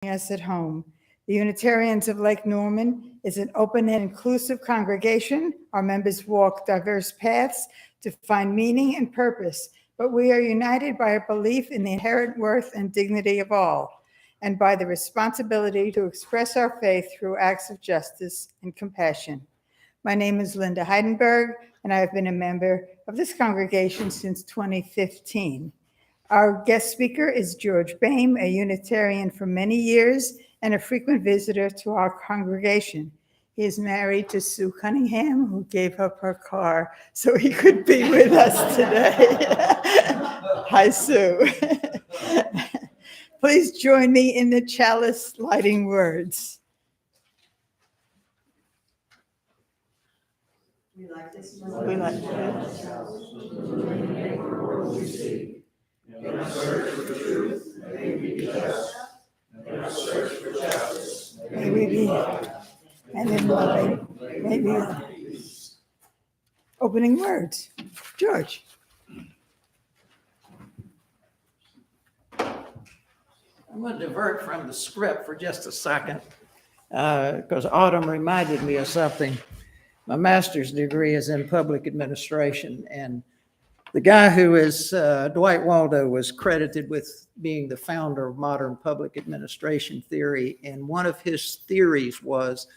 us at home. The Unitarians of Lake Norman is an open and inclusive congregation. Our members walk diverse paths to find meaning and purpose, but we are united by a belief in the inherent worth and dignity of all, and by the responsibility to express our faith through acts of justice and compassion. My name is Linda Heidenberg, and I have been a member of this congregation since 2015. Our guest speaker is George Bame, a Unitarian for many years and a frequent visitor to our congregation. He is married to Sue Cunningham, who gave up her car so he could be with us today. Hi, Sue. Please join me in the chalice lighting words. We like this. We like this. In our search for truth, may we be just. In our search for justice, may we be, and in loving, may we be. Opening words. George. I'm going to divert from the script for just a second because Autumn reminded me of something. My master's degree is in public administration, and the guy who is Dwight Waldo was credited with being the founder of modern public administration theory. And one of his theories was,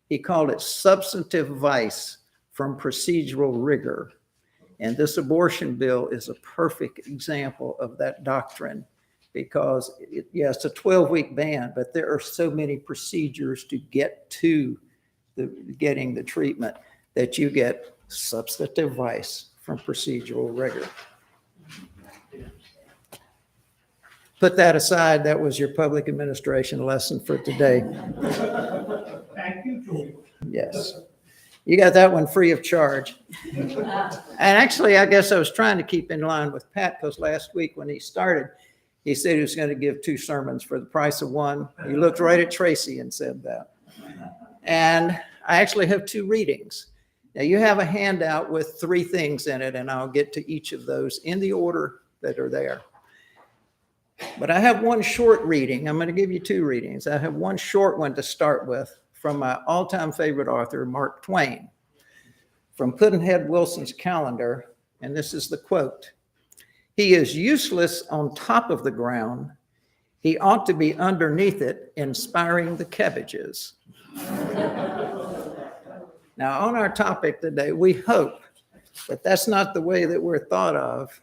he called it substantive vice from procedural rigor. And this abortion bill is a perfect example of that doctrine because, it's a 12-week ban, but there are so many procedures to get to getting the treatment that you get substantive vice from procedural rigor. Put that aside. That was your public administration lesson for today. Thank you, George. Yes. You got that one free of charge. And actually, I guess I was trying to keep in line with Pat because last week when he started, he said he was going to give 2 sermons for the price of 1. He looked right at Tracy and said that. And I actually have 2 readings. Now, you have a handout with 3 things in it, and I'll get to each of those in the order that are there. But I have one short reading. I'm going to give you 2 readings. I have one short one to start with from my all-time favorite author, Mark Twain, from Pudd'nhead Wilson's Calendar, and this is the quote. "He is useless on top of the ground. He ought to be underneath it, inspiring the cabbages." Now, on our topic today, we hope that that's not the way that we're thought of,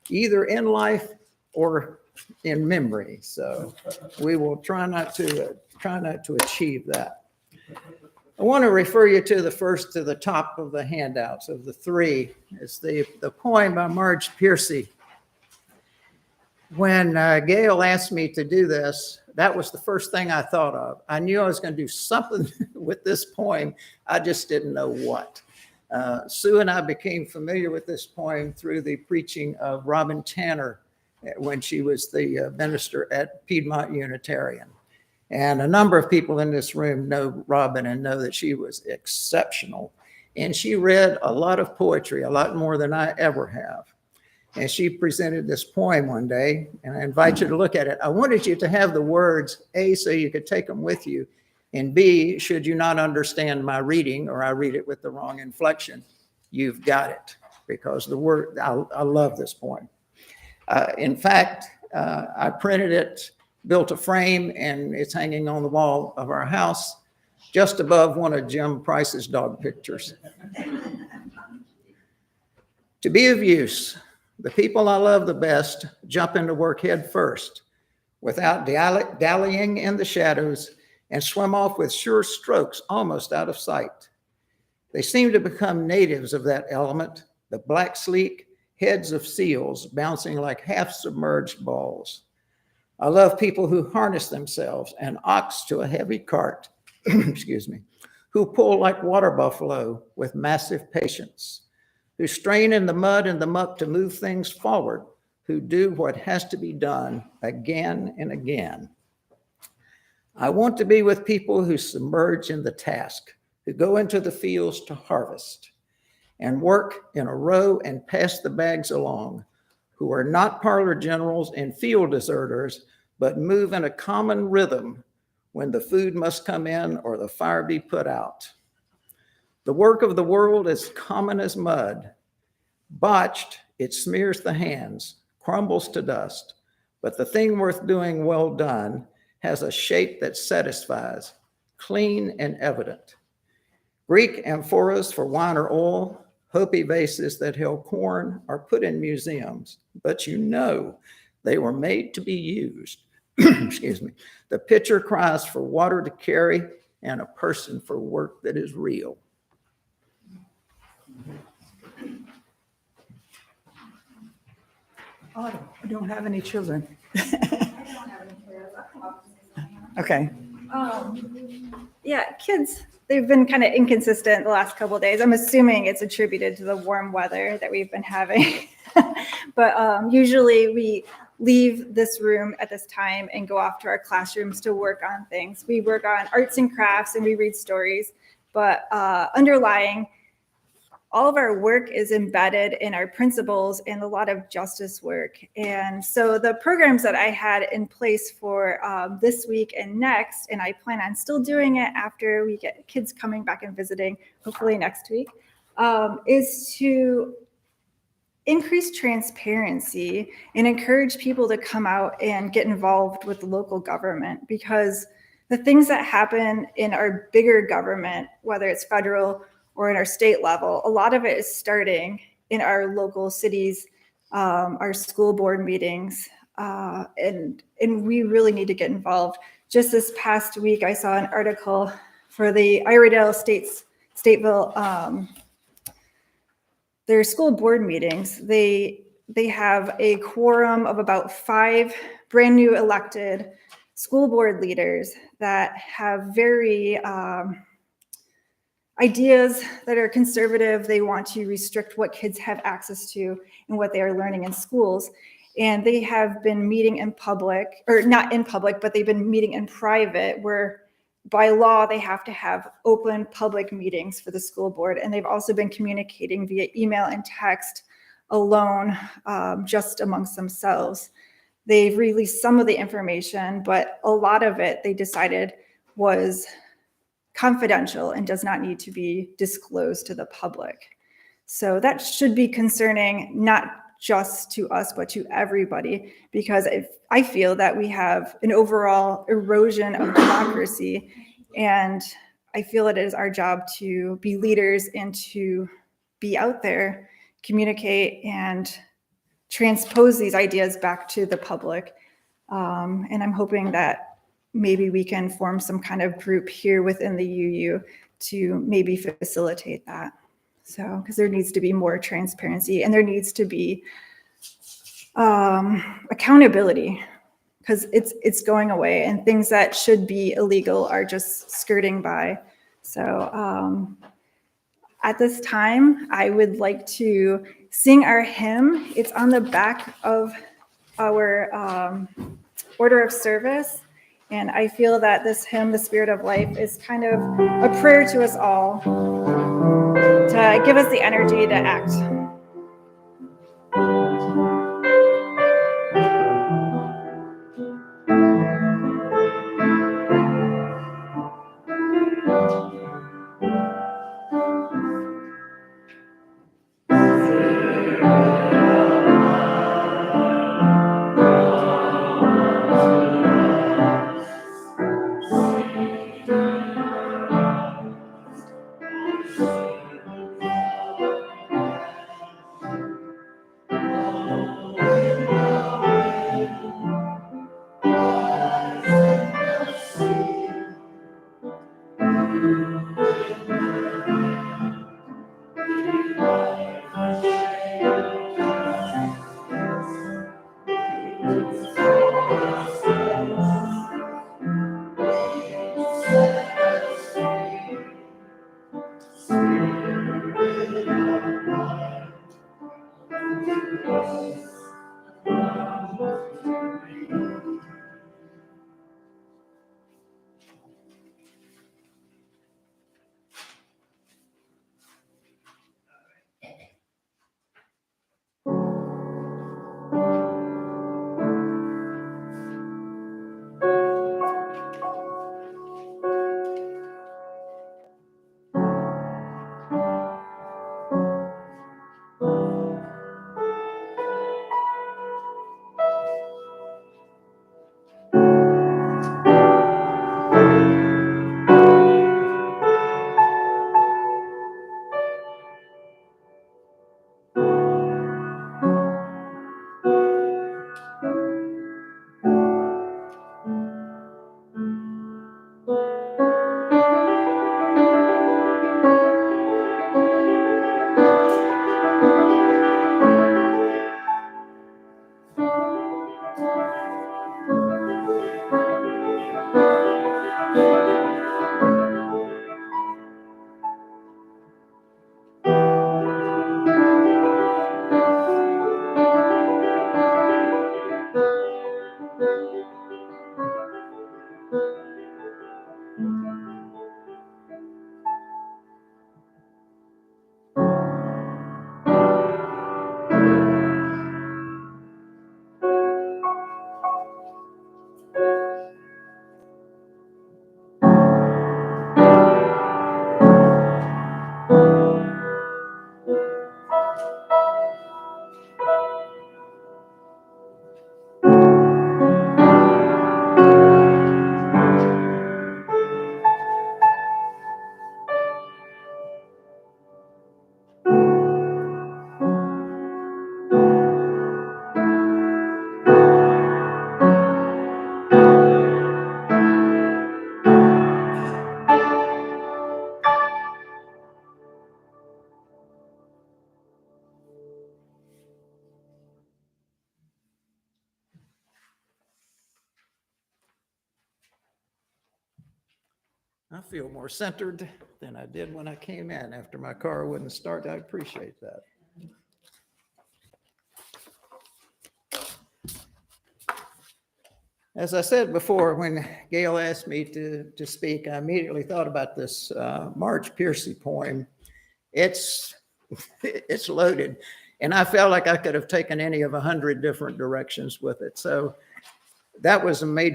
either in life or in memory. So we will try not to achieve that. I want to refer you to the top of the handouts of the 3. It's the poem by Marge Piercy. When Gail asked me to do this, that was the first thing I thought of. I knew I was going to do something with this poem. I just didn't know what. Sue and I became familiar with this poem through the preaching of Robin Tanner when she was the minister at Piedmont Unitarian. And a number of people in this room know Robin and know that she was exceptional. And she read a lot of poetry, a lot more than I ever have. And she presented this poem one day, and I invite you to look at it. I wanted you to have the words, A, so you could take them with you, and B, should you not understand my reading or I read it with the wrong inflection, you've got it, because the word, I love this poem. In fact, I printed it, built a frame, and it's hanging on the wall of our house, just above one of Jim Price's dog pictures. To be of use. The people I love the best jump into work head first, without dallying in the shadows, and swim off with sure strokes almost out of sight. They seem to become natives of that element, the black, sleek heads of seals bouncing like half-submerged balls. I love people who harness themselves, an ox to a heavy cart, excuse me, who pull like water buffalo with massive patience, who strain in the mud and the muck to move things forward, who do what has to be done again and again. I want to be with people who submerge in the task, who go into the fields to harvest and work in a row and pass the bags along, who are not parlor generals and field deserters, but move in a common rhythm when the food must come in or the fire be put out. The work of the world is common as mud. Botched, it smears the hands, crumbles to dust, but the thing worth doing well done has a shape that satisfies, clean and evident. Greek amphoras for wine or oil, Hopi vases that held corn are put in museums, but you know they were made to be used. Excuse me. The pitcher cries for water to carry and a person for work that is real. Autumn, I don't have any children. Okay. Yeah, kids, they've been kind of inconsistent the last couple of days. I'm assuming it's attributed to the warm weather that we've been having. But usually we leave this room at this time and go off to our classrooms to work on things. We work on arts and crafts and we read stories, but underlying all of our work is embedded in our principles and a lot of justice work. And so the programs that I had in place for this week and next, and I plan on still doing it after we get kids coming back and visiting, hopefully next week, is to increase transparency and encourage people to come out and get involved with local government, because the things that happen in our bigger government, whether it's federal or in our state level, a lot of it is starting in our local cities, our school board meetings, and we really need to get involved. Just this past week, I saw an article for the Iredell Stateville, their school board meetings. They have a quorum of about 5 brand new elected school board leaders that have very ideas that are conservative. They want to restrict what kids have access to and what they are learning in schools. And they have been meeting in public, or not in public, but they've been meeting in private, where by law they have to have open public meetings for the school board. And they've also been communicating via email and text alone, just amongst themselves. They've released some of the information, but a lot of it they decided was confidential and does not need to be disclosed to the public. So that should be concerning, not just to us, but to everybody, because I feel that we have an overall erosion of democracy, and I feel it is our job to be leaders and to be out there, communicate, and transpose these ideas back to the public. And I'm hoping that maybe we can form some kind of group here within the UU to maybe facilitate that. So, because there needs to be more transparency and there needs to be accountability, because it's going away, and things that should be illegal are just skirting by. So at this time, I would like to sing our hymn. It's on the back of our order of service. And I feel that this hymn, The Spirit of Life, is kind of a prayer to us all to give us the energy to act. I feel more centered than I did when I came in after my car wouldn't start. I appreciate that. As I said before, when Gail asked me to speak, I immediately thought about this Marge Piercy poem. It's loaded, and I felt like I could have taken any of 100 different directions with it. So that was my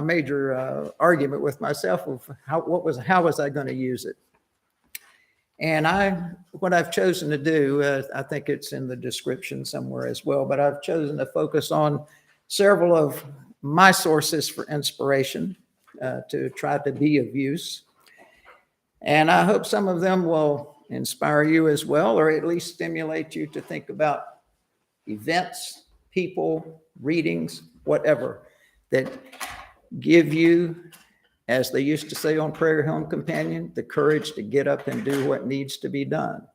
major argument with myself of how was I going to use it. And what I've chosen to do, I think it's in the description somewhere as well, but I've chosen to focus on several of my sources for inspiration to try to be of use. And I hope some of them will inspire you as well, or at least stimulate you to think about events, people, readings, whatever, that give you, as they used to say on Prairie Home Companion, the courage to get up and do what needs to be done.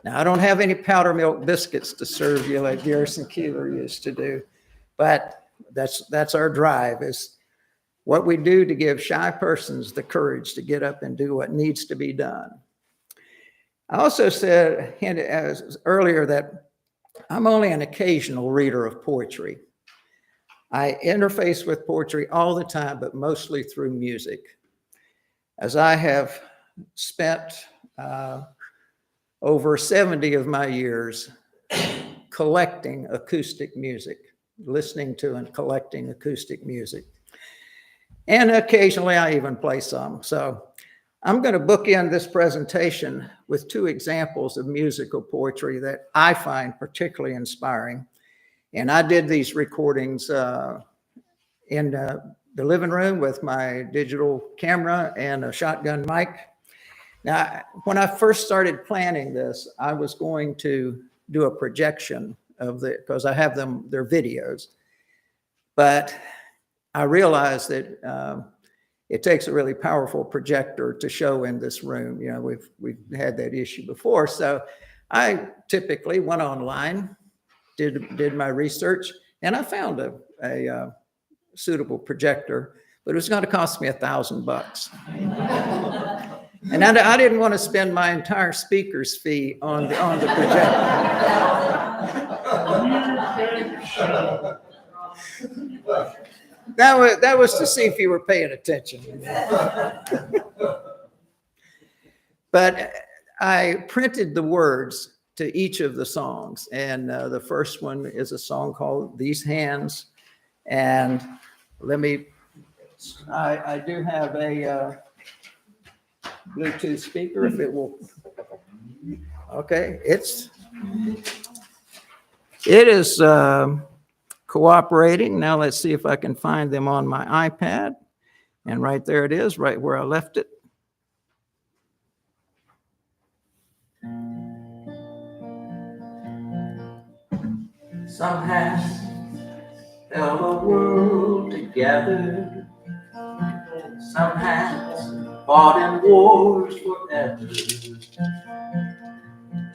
Now, I don't have any powder milk biscuits to serve you like Garrison Keillor used to do, but that's our drive, is what we do to give shy persons the courage to get up and do what needs to be done. I also hinted earlier that I'm only an occasional reader of poetry. I interface with poetry all the time, but mostly through music. As I have spent over 70 of my years collecting acoustic music, listening to and collecting acoustic music. And occasionally I even play some. So I'm going to bookend this presentation with two examples of musical poetry that I find particularly inspiring. And I did these recordings in the living room with my digital camera and a shotgun mic. Now, when I first started planning this, I was going to do a projection of because I have their videos. But I realized that it takes a really powerful projector to show in this room. You know, we've had that issue before. So I typically went online, did my research, and I found a suitable projector, but it was going to cost me $1,000. And I didn't want to spend my entire speaker's fee on the projector. That was to see if you were paying attention. But I printed the words to each of the songs. And the first one is a song called These Hands. And I do have a Bluetooth speaker, if it will. Okay, it is cooperating. Now let's see if I can find them on my iPad. And right there it is, right where I left it. Some hands held the world together. Some hands fought in wars forever.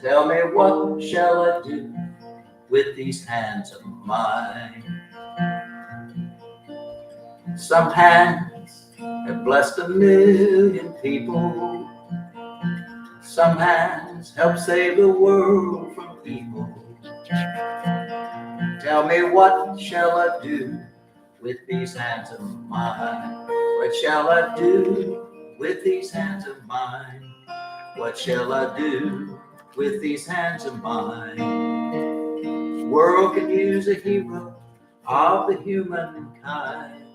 Tell me, what shall I do with these hands of mine? Some hands have blessed 1,000,000 people. Some hands help save the world from evil. Tell me, what shall I do with these hands of mine? What shall I do with these hands of mine? What shall I do with these hands of mine? The world could use a hero of the humankind.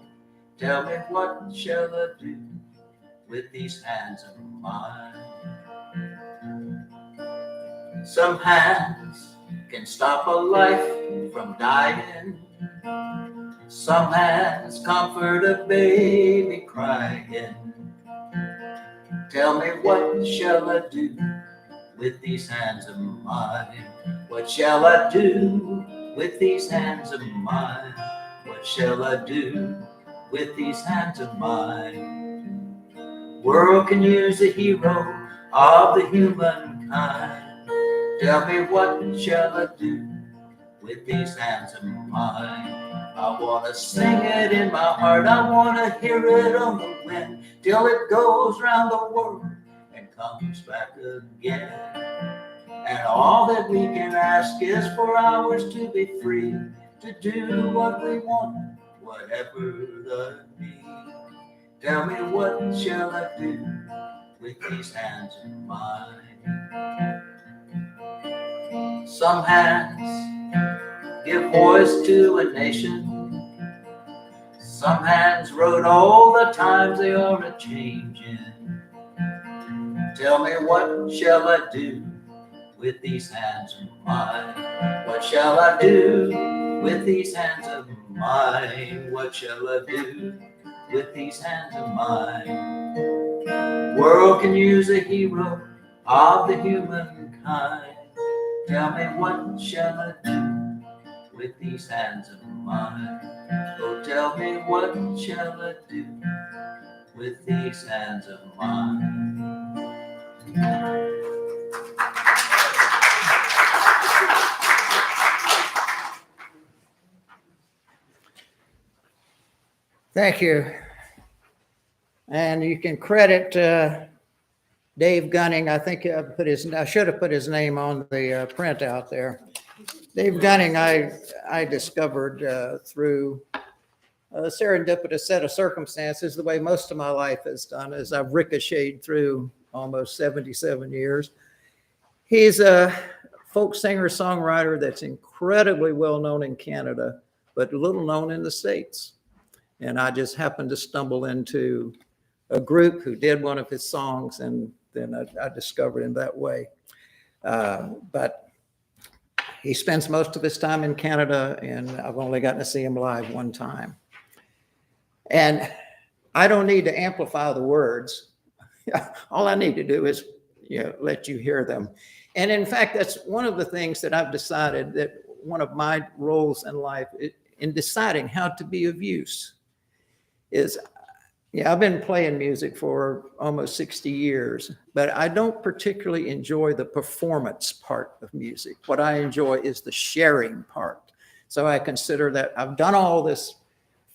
Tell me, what shall I do with these hands of mine? Some hands can stop a life from dying. Some hands comfort a baby crying. Tell me, what shall I do with these hands of mine? What shall I do with these hands of mine? What shall I do with these hands of mine? World can use a hero of the humankind. Tell me, what shall I do with these hands of mine? I want to sing it in my heart. I want to hear it on the wind. till it goes round the world and comes back again. And all that we can ask is for hours to be free, to do what we want, whatever the need. Tell me, what shall I do with these hands of mine? Some hands give voice to a nation. Some hands wrote all the times they are a-changing. Tell me, what shall I do with these hands of mine? What shall I do with these hands of mine? What shall I do with these hands of mine? World can use a hero of the humankind. Tell me, what shall I do with these hands of mine? Oh, tell me, what shall I do with these hands of mine? Thank you. And you can credit Dave Gunning. I think I should have put his name on the printout there. Dave Gunning, I discovered through a serendipitous set of circumstances, the way most of my life has done, as I've ricocheted through almost 77 years. He's a folk singer-songwriter that's incredibly well known in Canada, but little known in the States. And I just happened to stumble into a group who did one of his songs, and then I discovered him that way. But he spends most of his time in Canada, and I've only gotten to see him live one time. And I don't need to amplify the words. All I need to do is, let you hear them. And in fact, that's one of the things that I've decided that one of my roles in life in deciding how to be of use is, I've been playing music for almost 60 years, but I don't particularly enjoy the performance part of music. What I enjoy is the sharing part. So I consider that I've done all this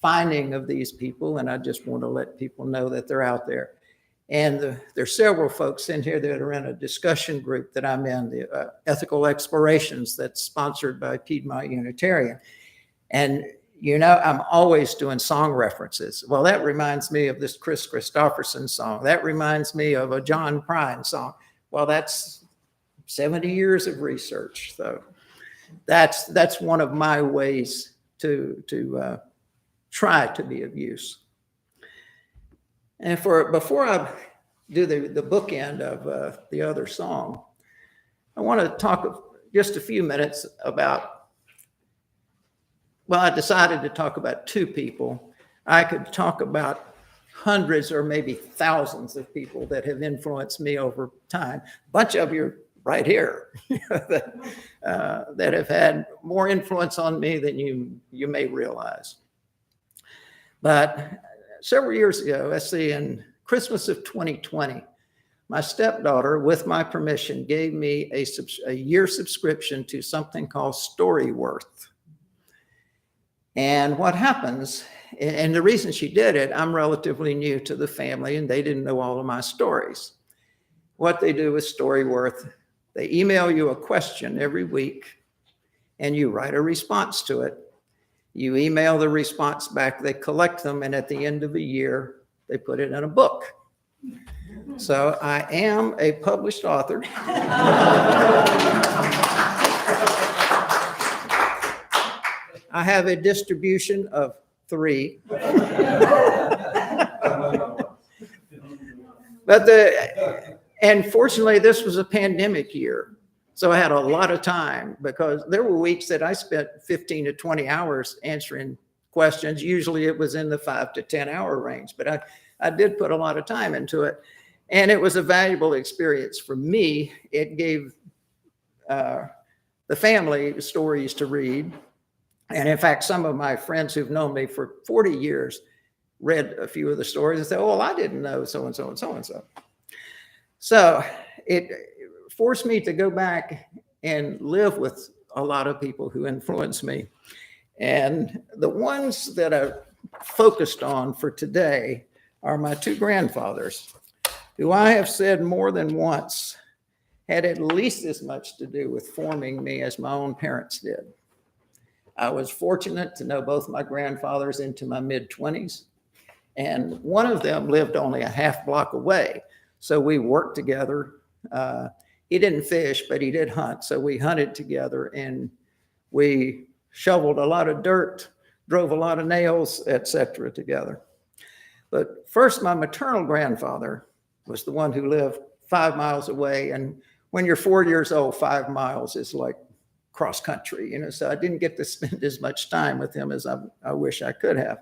finding of these people, and I just want to let people know that they're out there. And there's several folks in here that are in a discussion group that I'm in, the Ethical Explorations, that's sponsored by Piedmont Unitarian. And I'm always doing song references. Well, that reminds me of this Chris Christopherson song. That reminds me of a John Prine song. Well, that's 70 years of research. So that's one of my ways to try to be of use. And before I do the bookend of the other song, I want to talk just a few minutes about, I decided to talk about two people. I could talk about hundreds or maybe thousands of people that have influenced me over time. A bunch of you right here that have had more influence on me than you may realize. But several years ago, in Christmas of 2020, my stepdaughter, with my permission, gave me a year subscription to something called Storyworth. And what happens, and the reason she did it, I'm relatively new to the family and they didn't know all of my stories. What they do with Storyworth, they email you a question every week and you write a response to it. You email the response back, they collect them, and at the end of a year, they put it in a book. So I am a published author. I have a distribution of 3. And fortunately, this was a pandemic year. So I had a lot of time because there were weeks that I spent 15 to 20 hours answering questions. Usually it was in the 5 to 10 hour range, but I did put a lot of time into it. And it was a valuable experience for me. It gave the family stories to read. And in fact, some of my friends who've known me for 40 years read a few of the stories and said, oh, well, I didn't know so-and-so and so-and-so. So it forced me to go back and live with a lot of people who influenced me. And the ones that I focused on for today are my two grandfathers, who I have said more than once had at least as much to do with forming me as my own parents did. I was fortunate to know both my grandfathers into my mid-20s, and one of them lived only a half block away. So we worked together. He didn't fish, but he did hunt. So we hunted together, and we shoveled a lot of dirt, drove a lot of nails, etc. together. But first, my maternal grandfather was the one who lived 5 miles away. And when you're 4 years old, 5 miles is like cross country, you know, so I didn't get to spend as much time with him as I wish I could have.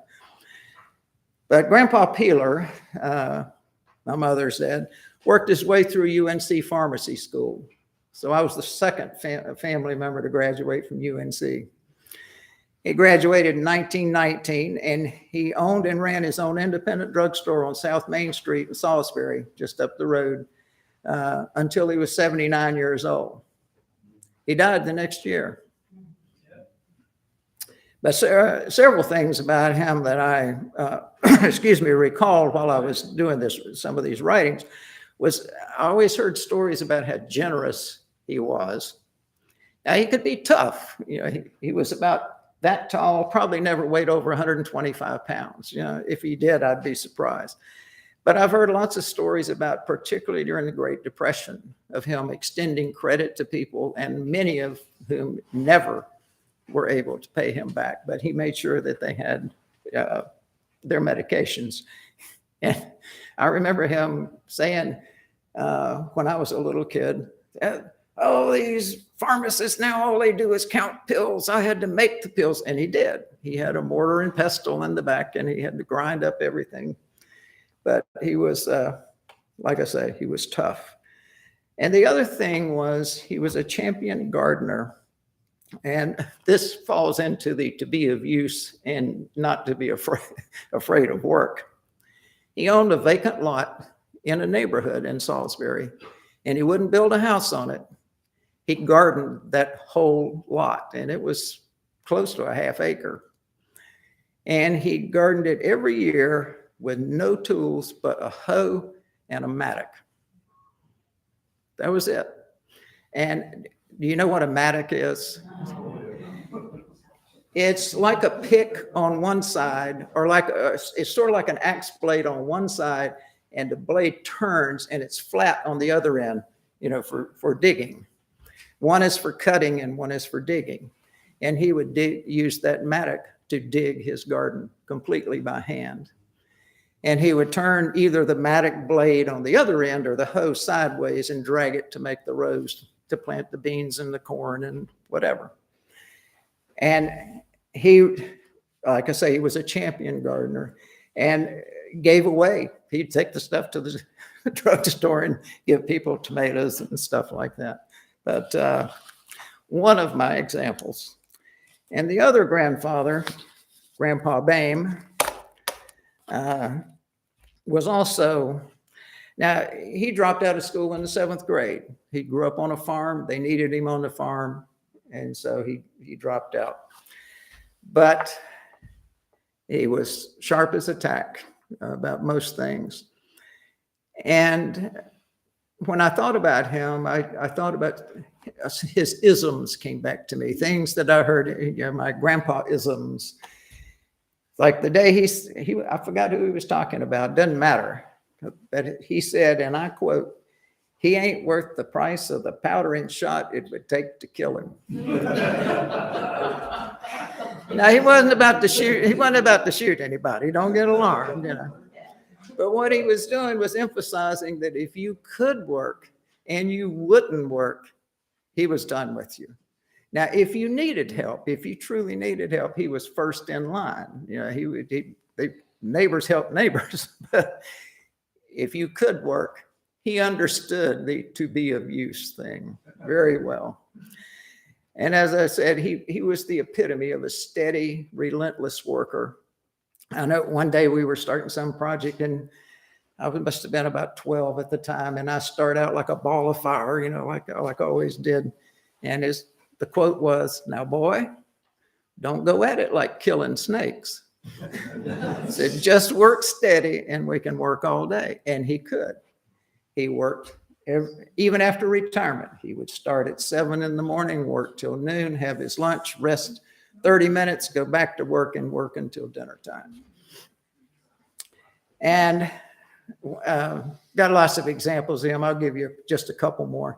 But Grandpa Peeler, my mother's dad, worked his way through UNC pharmacy school. So I was the second family member to graduate from UNC. He graduated in 1919, and he owned and ran his own independent drugstore on South Main Street in Salisbury, just up the road, until he was 79 years old. He died the next year. But several things about him that I, recalled while I was doing some of these writings was I always heard stories about how generous he was. Now, he could be tough. You know, he was about that tall, probably never weighed over 125 pounds. You know, if he did, I'd be surprised. But I've heard lots of stories about, particularly during the Great Depression, of him extending credit to people, and many of whom never were able to pay him back. But he made sure that they had their medications. And I remember him saying when I was a little kid, oh, these pharmacists now, all they do is count pills. I had to make the pills. And he did. He had a mortar and pestle in the back, and he had to grind up everything. But he was, like I say, he was tough. And the other thing was he was a champion gardener. And this falls into the to be of use and not to be afraid of work. He owned a vacant lot in a neighborhood in Salisbury, and he wouldn't build a house on it. He gardened that whole lot, and it was close to a half acre. And he gardened it every year with no tools but a hoe and a mattock. That was it. And do you know what a mattock is? It's like a pick on one side, or it's sort of like an axe blade on one side, and the blade turns and it's flat on the other end, you know, for digging. One is for cutting and one is for digging. And he would use that mattock to dig his garden completely by hand. And he would turn either the mattock blade on the other end or the hoe sideways and drag it to make the rows to plant the beans and the corn and whatever. And he, like I say, he was a champion gardener and gave away. He'd take the stuff to the drugstore and give people tomatoes and stuff like that. But one of my examples. And the other grandfather, Grandpa Bame, was also, now he dropped out of school in the 7th grade. He grew up on a farm. They needed him on the farm. And so he dropped out. But he was sharp as a tack about most things. And when I thought about him, I thought about his isms came back to me, things that I heard, you know, my grandpa isms. Like the day I forgot who he was talking about, doesn't matter. But he said, and I quote, "He ain't worth the price of the powder and shot it would take to kill him." Now, he wasn't about to shoot anybody. Don't get alarmed, you know. But what he was doing was emphasizing that if you could work and you wouldn't work, he was done with you. Now, if you needed help, if you truly needed help, he was first in line. You know, neighbors help neighbors. But if you could work, he understood the to be of use thing very well. And as I said, he was the epitome of a steady, relentless worker. I know one day we were starting some project, and I must have been about 12 at the time, and I started out like a ball of fire, you know, like I always did. And the quote was, "Now, boy, don't go at it like killing snakes. He said, just work steady and we can work all day. And he could. He worked even after retirement. He would start at 7 in the morning, work till noon, have his lunch, rest 30 minutes, go back to work and work until dinner time. And got lots of examples of him. I'll give you just a couple more.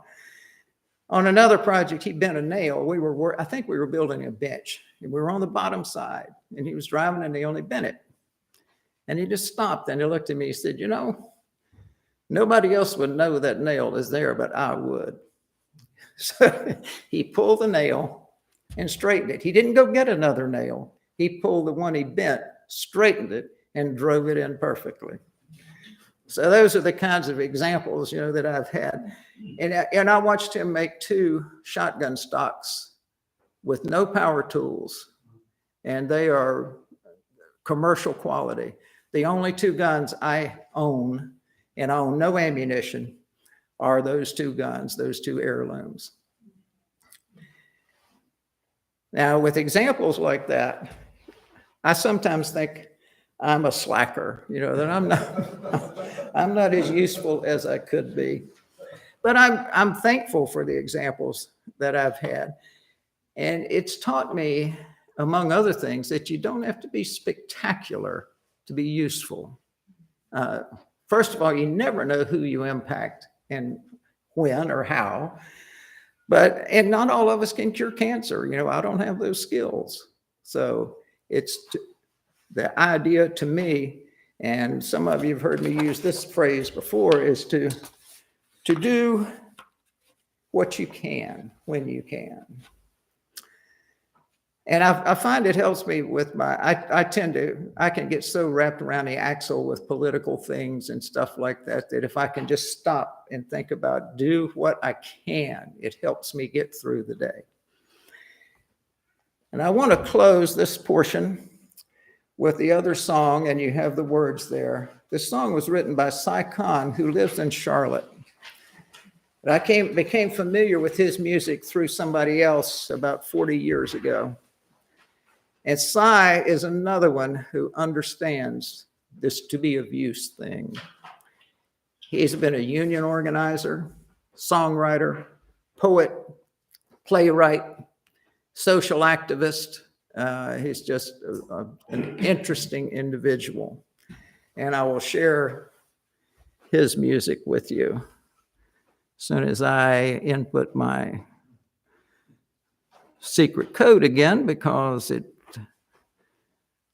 On another project, he bent a nail. I think we were building a bench, and we were on the bottom side, and he was driving a nail and he bent it. And he just stopped and he looked at me. He said, you know, nobody else would know that nail is there, but I would. So he pulled the nail and straightened it. He didn't go get another nail. He pulled the one he bent, straightened it, and drove it in perfectly. So those are the kinds of examples, you know, that I've had. And I watched him make 2 shotgun stocks with no power tools, and they are commercial quality. The only 2 guns I own, and I own no ammunition, are those 2 guns, those 2 heirlooms. Now, with examples like that, I sometimes think I'm a slacker, you know, that I'm not as useful as I could be. But I'm thankful for the examples that I've had. And it's taught me, among other things, that you don't have to be spectacular to be useful. First of all, you never know who you impact and when or how. And not all of us can cure cancer. You know, I don't have those skills. So it's the idea to me, and some of you have heard me use this phrase before, is to do what you can when you can. And I find it helps me with I can get so wrapped around the axle with political things and stuff like that, that if I can just stop and think about do what I can, it helps me get through the day. And I want to close this portion with the other song, and you have the words there. This song was written by Cy Khan, who lives in Charlotte. But I became familiar with his music through somebody else about 40 years ago. And Cy is another one who understands this to be of use thing. He's been a union organizer, songwriter, poet, playwright, social activist. He's just an interesting individual. And I will share his music with you as soon as I input my secret code again, because it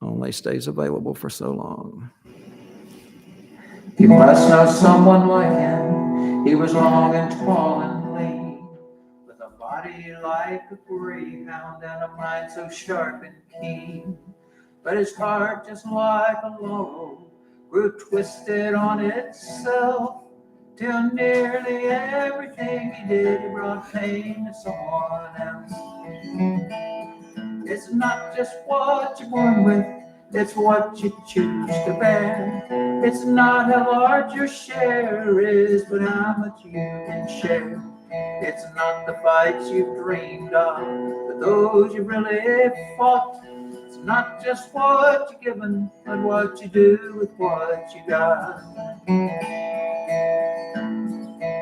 only stays available for so long. You must know someone like him. He was long and tall and lean, with a body like a greyhound and a mind so sharp and keen. But his heart, just like a laurel, grew twisted on itself, till nearly everything he did brought pain to someone else. It's not just what you're born with, it's what you choose to bear. It's not how large your share is, but how much you can share. It's not the fights you've dreamed of, but those you really fought. It's not just what you're given, but what you do with what you got.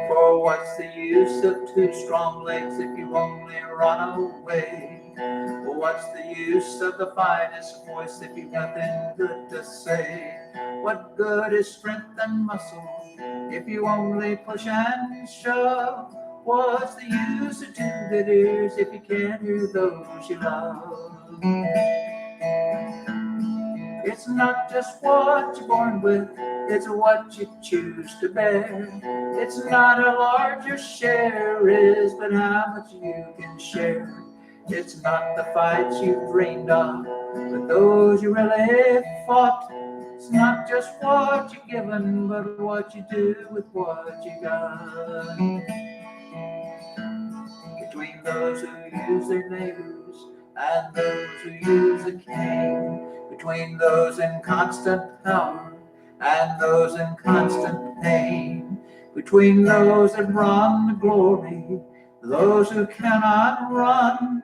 For what's the use of 2 strong legs if you only run away? Well, what's the use of the finest voice if you've nothing good to say? What good is strength and muscle if you only push and shove? What's the use of 2 good ears if you can't hear those you love? It's not just what you're born with, it's what you choose to bear. It's not how large your share is, but how much you can share. It's not the fights you've dreamed of, but those you really fought. It's not just what you're given, but what you do with what you got. Between those who use their neighbors and those who use a cane, between those in constant power and those in constant pain, between those that run to glory, those who cannot run,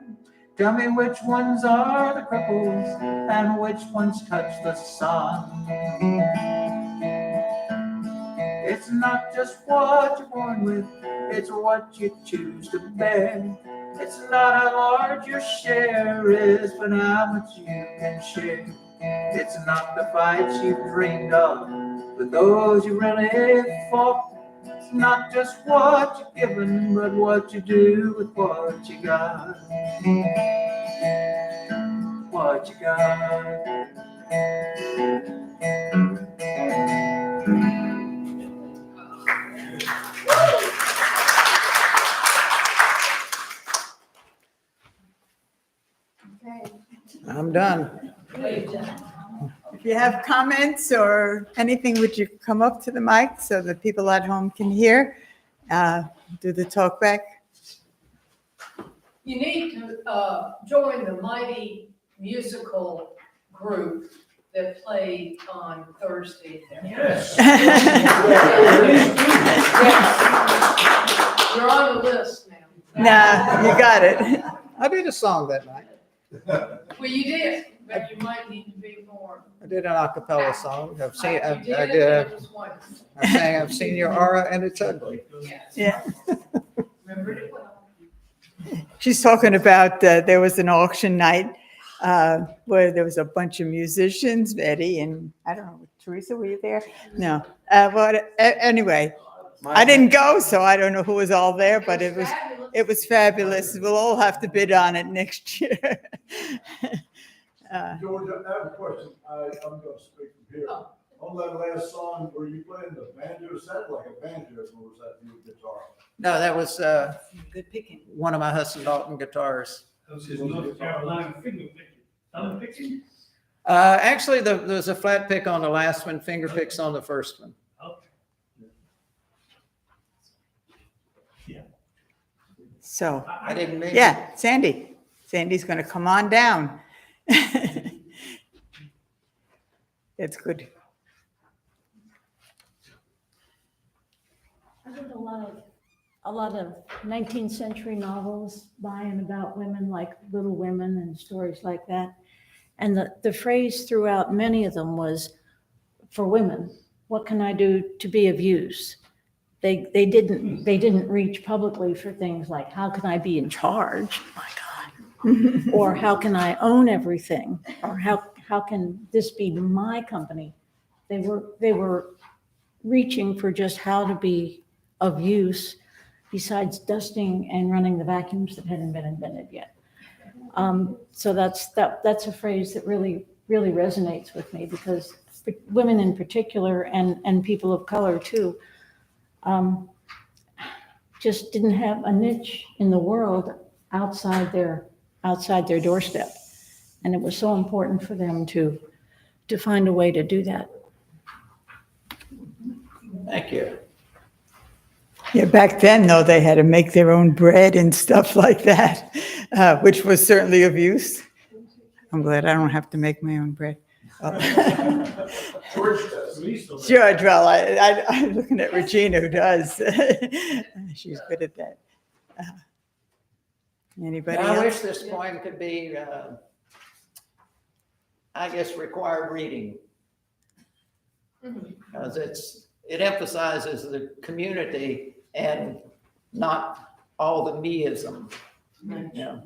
Tell me which ones are the cripples and which ones touch the sun. It's not just what you're born with, it's what you choose to bear. It's not how large your share is, but how much you can share. It's not the fights you've dreamed of, but those you really fought. It's not just what you're given, but what you do with what you got. What you got. I'm done. If you have comments or anything, would you come up to the mic so that people at home can hear? Do the talk back. You need to join the mighty musical group that played on Thursday. Yes. Yes. You're on the list now. No, you got it. I did a song that night. Well, you did, but you might need to be more. I did an a cappella song. You did it, it was wonderful. I sang I've Seen Your Aura and It's Ugly. Yes. Yeah. Remembered it well. She's talking about, there was an auction night where there was a bunch of musicians, Eddie and, I don't know, Teresa, were you there? No. Anyway, I didn't go, so I don't know who was all there, but it was fabulous. We'll all have to bid on it next year. George, I have a question. I'm going to speak from here. Oh. On that last song, were you playing the banjo? It sounded like a banjo, or was that your guitar? No, that was Good picking. one of my Hudson Dalton guitars. That was his North Carolina finger picking. Thumb picking? Actually, there was a flat pick on the last one, finger picks on the first one. Okay. So, I didn't mean. yeah, Sandy. Sandy's going to come on down. It's good. I read a lot of 19th century novels by and about women, like Little Women and stories like that. And the phrase throughout many of them was, for women, what can I do to be of use? They didn't reach publicly for things like, how can I be in charge? My God. Or how can I own everything? Or how can this be my company? They were reaching for just how to be of use besides dusting and running the vacuums that hadn't been invented yet. So that's a phrase that really resonates with me, because women in particular and people of color too, just didn't have a niche in the world outside their doorstep. And it was so important for them to find a way to do that. Thank you. Yeah, back then, though, they had to make their own bread and stuff like that, which was certainly of use. I'm glad I don't have to make my own bread. George does. George, well, I'm looking at Regina, who does. She's good at that. Anybody I wish else? this poem could be, I guess, required reading. Because it emphasizes the community and not all the meism. Yeah.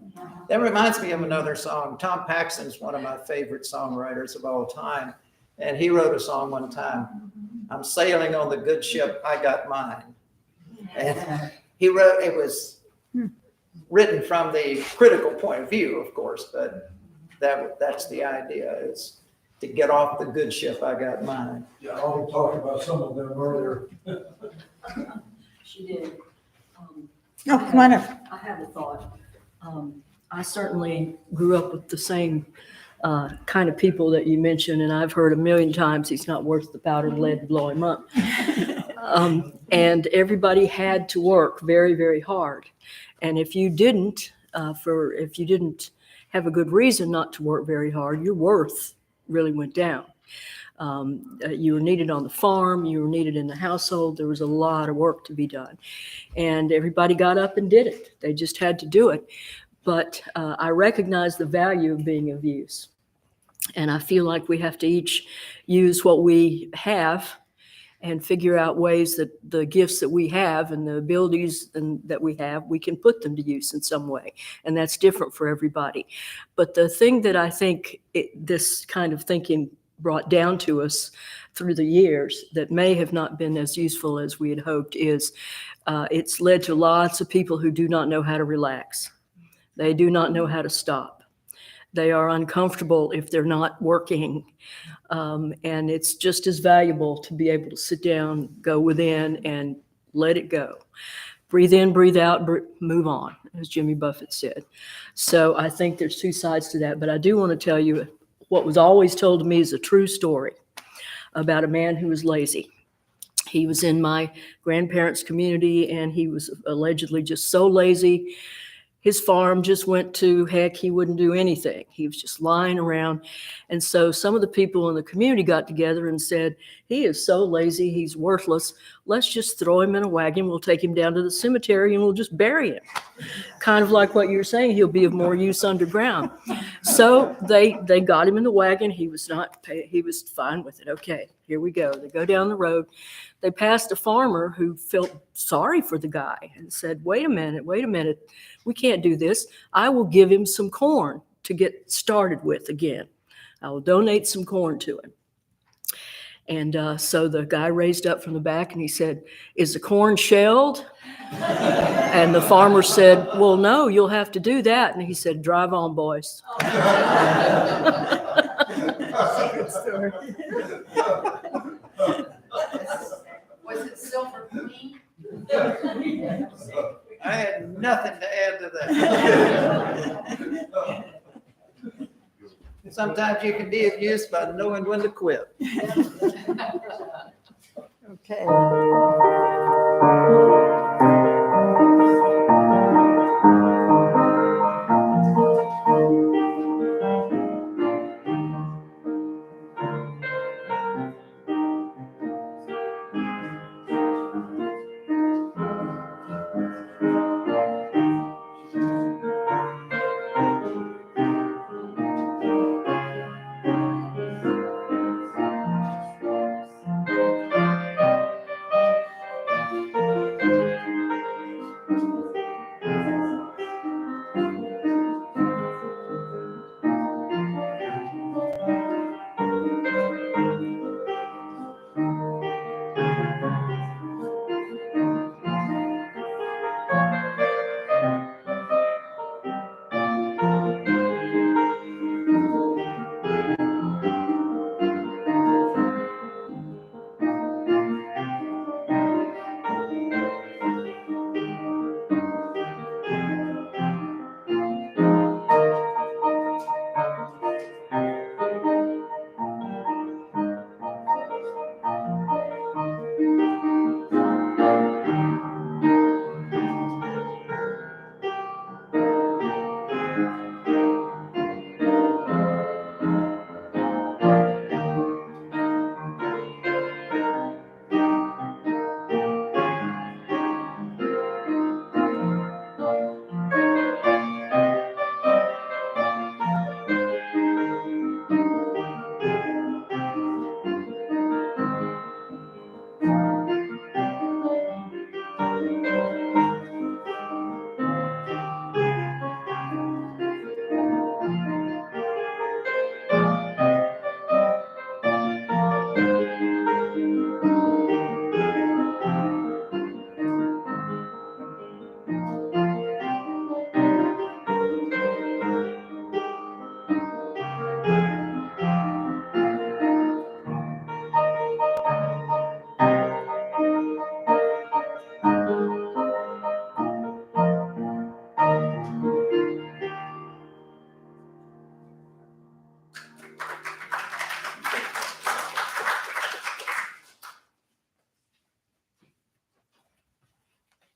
That reminds me of another song. Tom Paxton's one of my favorite songwriters of all time. And he wrote a song one time, I'm sailing on the good ship, I got mine. And he wrote, it was written from the critical point of view, of course, but that's the idea, is to get off the good ship, I got mine. Yeah, I'll be talking about some of them earlier. She did. Oh, come on up. I have a thought. I certainly grew up with the same kind of people that you mentioned, and I've heard a million times he's not worth the powdered lead to blow him up. And everybody had to work very, very hard. And if you didn't have a good reason not to work very hard, your worth really went down. You were needed on the farm, you were needed in the household. There was a lot of work to be done. And everybody got up and did it. They just had to do it. but I recognize the value of being of use. And I feel like we have to each use what we have and figure out ways that the gifts that we have and the abilities that we have, we can put them to use in some way. And that's different for everybody. But the thing that I think this kind of thinking brought down to us through the years that may have not been as useful as we had hoped is it's led to lots of people who do not know how to relax. They do not know how to stop. They are uncomfortable if they're not working. And it's just as valuable to be able to sit down, go within, and let it go. Breathe in, breathe out, move on, as Jimmy Buffett said. So I think there's two sides to that. But I do want to tell you what was always told to me is a true story about a man who was lazy. He was in my grandparents' community, and he was allegedly just so lazy. His farm just went to heck. He wouldn't do anything. He was just lying around. And so some of the people in the community got together and said, he is so lazy, he's worthless. Let's just throw him in a wagon. We'll take him down to the cemetery and we'll just bury him. Kind of like what you were saying, he'll be of more use underground. So they got him in the wagon. He was fine with it. Okay, here we go. They go down the road. They passed a farmer who felt sorry for the guy and said, wait a minute. We can't do this. I will give him some corn to get started with again. I will donate some corn to him. And so the guy raised up from the back and he said, is the corn shelled? And the farmer said, well, no, you'll have to do that. And he said, drive on, boys. Was it silver clean? I had nothing to add to that. Sometimes you can be of use by knowing when to quit. Okay.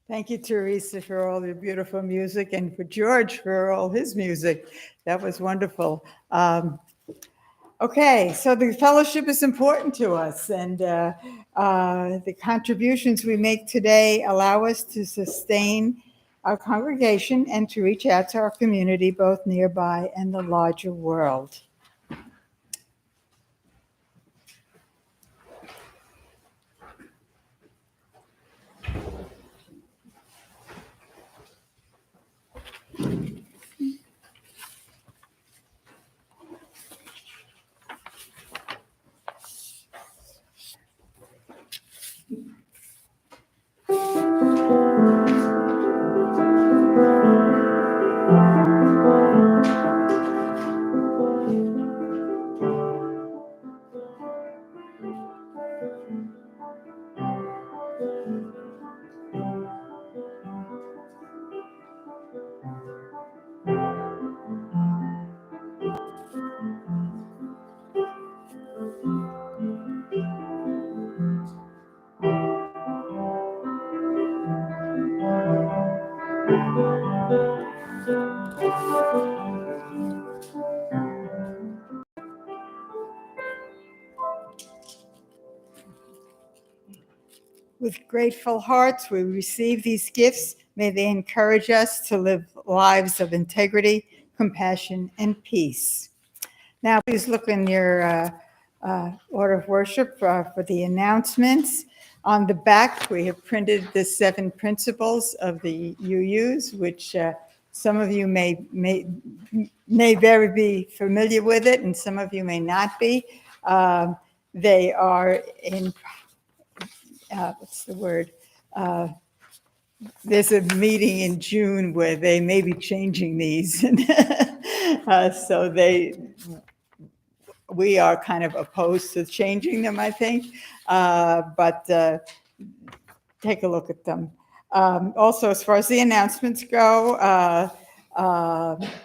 Thank you, Teresa, for all your beautiful music, and for George for all his music. That was wonderful. Okay, so the fellowship is important to us, and the contributions we make today allow us to sustain our congregation and to reach out to our community, both nearby and the larger world. With grateful hearts, we receive these gifts. May they encourage us to live lives of integrity, compassion, and peace. Now, please look in your order of worship for the announcements. On the back, we have printed the 7 principles of the UUs, which some of you may very be familiar with it, and some of you may not be. They are in what's the word? There's a meeting in June where they may be changing these. So we are kind of opposed to changing them, I think. But take a look at them. Also, as far as the announcements go,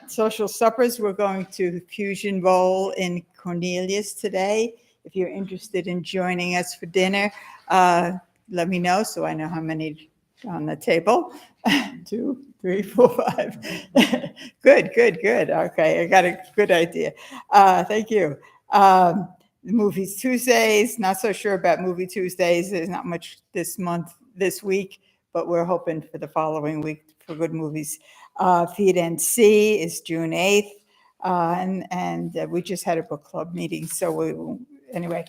social suppers, we're going to Fusion Bowl in Cornelius today. If you're interested in joining us for dinner, let me know so I know how many on the table. 2, 3, 4, 5. Good. Okay, I got a good idea. Thank you. Movies Tuesdays, not so sure about Movie Tuesdays. There's not much this week, but we're hoping for the following week for good movies. Feed and See is June 8th. And we just had a book club meeting. So anyway,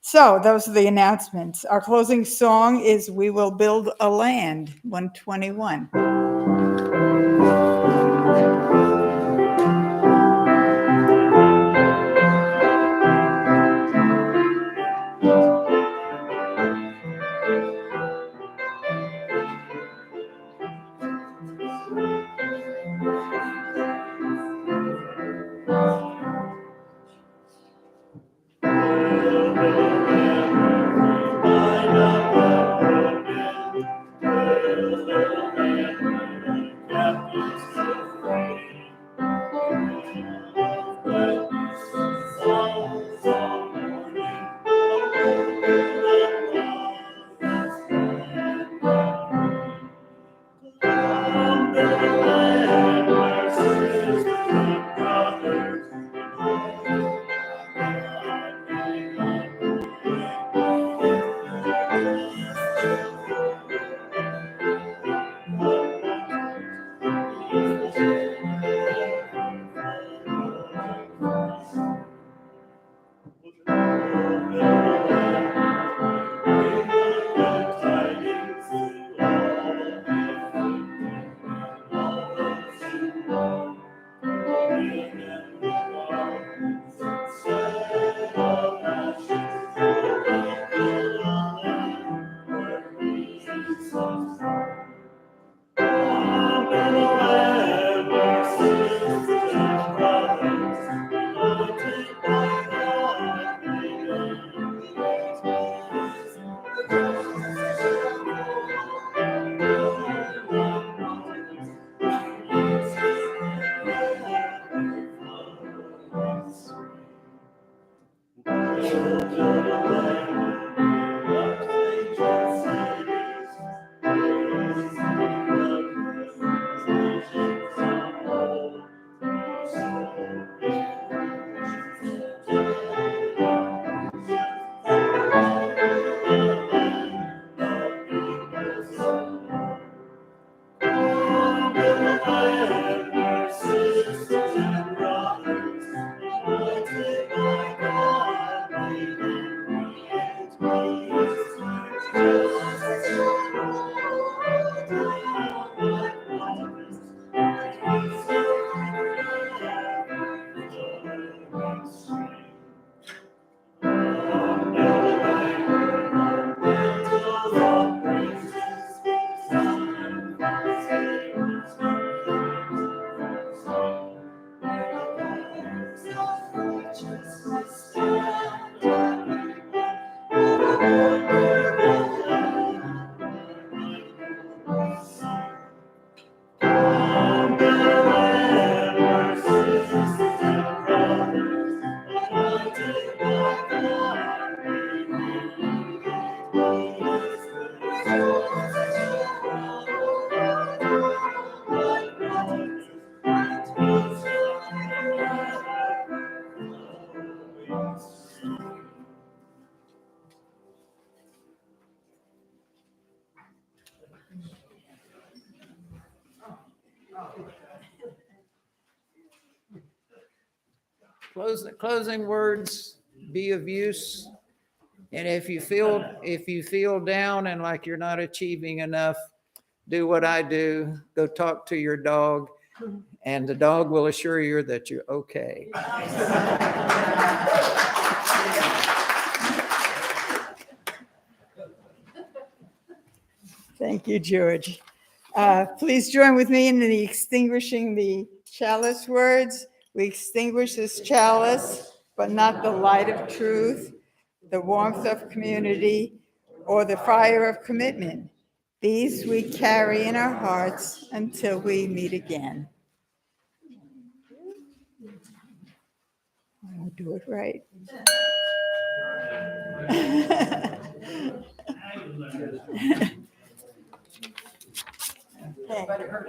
so those are the announcements. Our closing song is We Will Build a Land, 121. Closing words, be of use. And if you feel down and like you're not achieving enough, do what I do. Go talk to your dog, and the dog will assure you that you're okay. Thank you, George. Please join with me in the extinguishing the chalice words. We extinguish this chalice, but not the light of truth, the warmth of community, or the fire of commitment. These we carry in our hearts until we meet again. I'll do it right. How you learn? Okay.